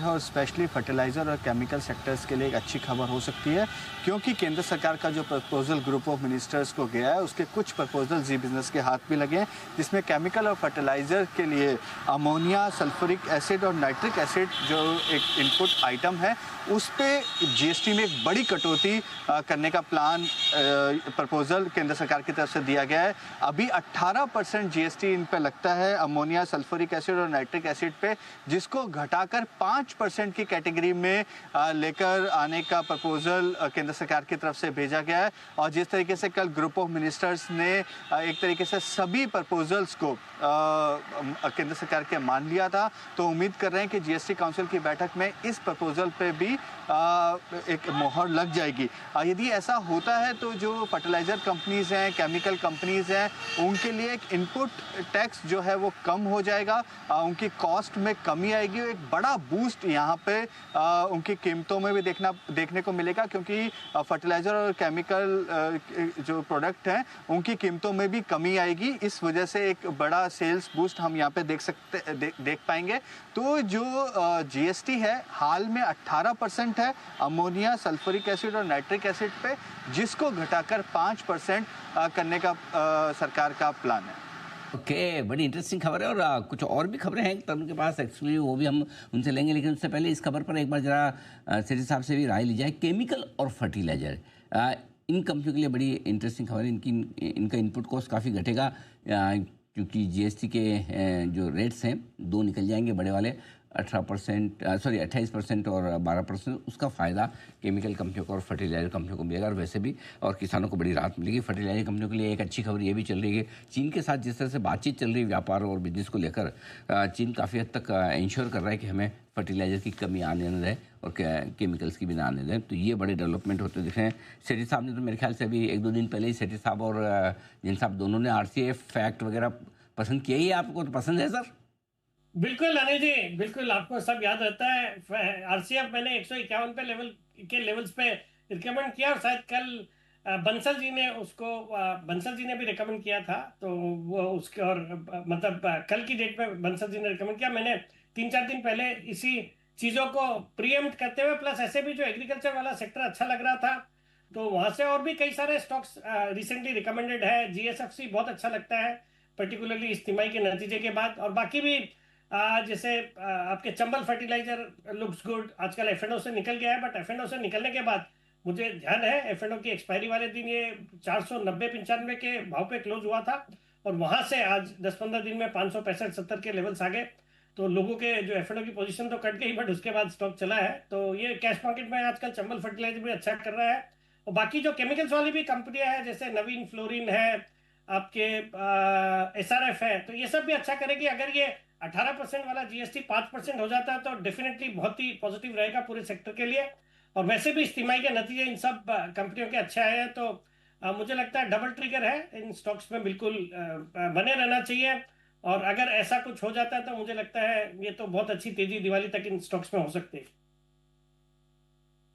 है और specially fertiliser और केमिकल सेक्टर्स के लिए एक अच्छी खबर हो सकती है, क्योंकि केंद्र सरकार का जो प्रपोजल ग्रुप ऑफ मिनिस्टर्स को गया है उसके कुछ प्रपोजल जी बिजनेस के हाथ भी लगे हैं, जिसमें केमिकल और फर्टिलाइज़र के लिए अमोनिया, सल्फ्यूरिक एसिड और नाइट्रिक एसिड जो एक इनपुट आइटम है उस पे जीएसटी में एक बड़ी कटौती करने का प्लान प्रपोजल केंद्र सरकार की तरफ से दिया गया है। अभी 18% जीएसटी इन पे लगता है अमोनिया, सल्फ्यूरिक एसिड और नाइट्रिक एसिड पे, जिसको घटाकर 5% की कैटेगरी में लेकर आने का प्रपोजल केंद्र सरकार की तरफ से भेजा गया है। और जिस तरीके से कल ग्रुप ऑफ मिनिस्टर्स ने एक तरीके से सभी प्रपोजल्स को केंद्र सरकार के मान लिया था, तो उम्मीद कर रहे हैं कि जीएसटी काउंसिल की बैठक में इस प्रपोजल पे भी एक मोहर लग जाएगी। यदि ऐसा होता है तो जो फर्टिलाइज़र कंपनीज हैं, केमिकल कंपनीज हैं, उनके लिए एक इनपुट टैक्स जो है वो कम हो जाएगा, उनकी कॉस्ट में कमी आएगी। एक बड़ा बूस्ट यहाँ पे उनकी कीमतों में भी देखने को मिलेगा, क्योंकि फर्टिलाइज़र और केमिकल जो प्रोडक्ट हैं उनकी कीमतों में भी कमी आएगी। इस वजह से एक बड़ा सेल्स बूस्ट हम यहाँ पे देख पाएंगे। तो जो जीएसटी है हाल में 18% है अमोनिया, सल्फ्यूरिक एसिड और नाइट्रिक एसिड पे, जिसको घटाकर 5% करने का सरकार का प्लान है। ओके, बड़ी इंटरेस्टिंग खबर है। और कुछ और भी खबरें हैं तब उनके पास एक्चुअली, वो भी हम उनसे लेंगे, लेकिन उससे पहले इस खबर पर एक बार जरा सेठी साहब से भी राय ली जाए। केमिकल और फर्टिलाइजर इन कंपनियों के लिए बड़ी इंटरेस्टिंग खबर है। इनका इनपुट कॉस्ट काफ़ी घटेगा, क्योंकि जीएसटी के जो रेट्स हैं दो निकल जाएंगे बड़े वाले, 28% और 12%। उसका फ़ायदा केमिकल कंपनियों को और फर्टिलाइजर कंपनियों को मिलेगा, और वैसे भी और किसानों को बड़ी राहत मिलेगी। फर्टिलाइजर कंपनियों के लिए एक अच्छी खबर ये भी चल रही है, चीन के साथ जिस तरह से बातचीत चल रही है व्यापार और बिजनेस को लेकर, चीन काफ़ी हद तक इंश्योर कर रहा है कि हमें फर्टिलाइजर की कमी आने न रहे और केमिकल्स की भी ना आने दें। तो ये बड़े डेवलपमेंट होते दिख रहे हैं। सेठी साहब ने तो मेरे ख्याल से अभी 1-2 दिन पहले ही सेठी साहब और जिन साहब दोनों ने आरसीएफ फैक्ट वगैरह पसंद किया ही। आपको तो पसंद है सर? बिल्कुल अनिल जी, बिल्कुल आपको सब याद रहता है। आरसीएफ मैंने 151 पे लेवल्स पे रिकमेंड किया, और शायद कल बंसल जी ने भी रिकमेंड किया था। तो वो उसके और मतलब कल की डेट में बंसल जी ने रिकमेंड किया। मैंने 3-4 दिन पहले इसी चीज़ों को प्रीएम्प्ट करते हुए, प्लस ऐसे भी जो एग्रीकल्चर वाला सेक्टर अच्छा लग रहा था, तो वहां से और भी कई सारे स्टॉक्स रिसेंटली रिकमेंडेड है। जीएसएफसी बहुत अच्छा लगता है, पर्टिकुलरली इस तिमाही के नतीजे के बाद। और बाकी भी जैसे आपके चंबल फर्टिलाइजर लुक्स गुड, आजकल एफएनओ से निकल गया है, बट एफएनओ से निकलने के बाद मुझे ध्यान है एफएनओ की एक्सपायरी वाले दिन ये 490-95 के भाव पे क्लोज हुआ था, और वहां से आज 10-15 दिन में 565-70 के लेवल्स आ गए। तो लोगों के जो एफएनओ की पोजीशन तो कट गई, बट उसके बाद स्टॉक चला है। तो ये कैश मार्केट में आजकल चंबल फर्टिलाइजर भी अच्छा कर रहा है। और बाकी जो केमिकल्स वाली भी कंपनियां हैं, जैसे नवीन फ्लोरिन है, आपके एसआरएफ है, तो ये सब भी अच्छा करेगी। अगर ये 18% वाला जीएसटी 5% हो जाता है तो डेफिनेटली बहुत ही पॉजिटिव रहेगा पूरे सेक्टर के लिए। और वैसे भी इस तिमाही के नतीजे इन सब कंपनियों के अच्छे आए हैं, तो मुझे लगता है डबल ट्रिगर है इन स्टॉक्स में, बिल्कुल बने रहना चाहिए। और अगर ऐसा कुछ हो जाता है तो मुझे लगता है ये तो बहुत अच्छी तेजी दिवाली तक इन स्टॉक्स में हो सकती है।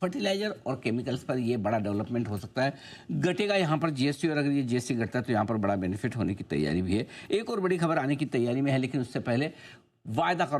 फर्टिलाइजर और केमिकल्स पर ये बड़ा डेवलपमेंट हो सकता है, घटेगा यहाँ पर जीएसटी, और अगर ये जीएसटी घटता है तो यहाँ पर बड़ा बेनिफिट होने की तैयारी भी है। एक और बड़ी खबर आने की तैयारी में है, लेकिन उससे पहले वायदा करो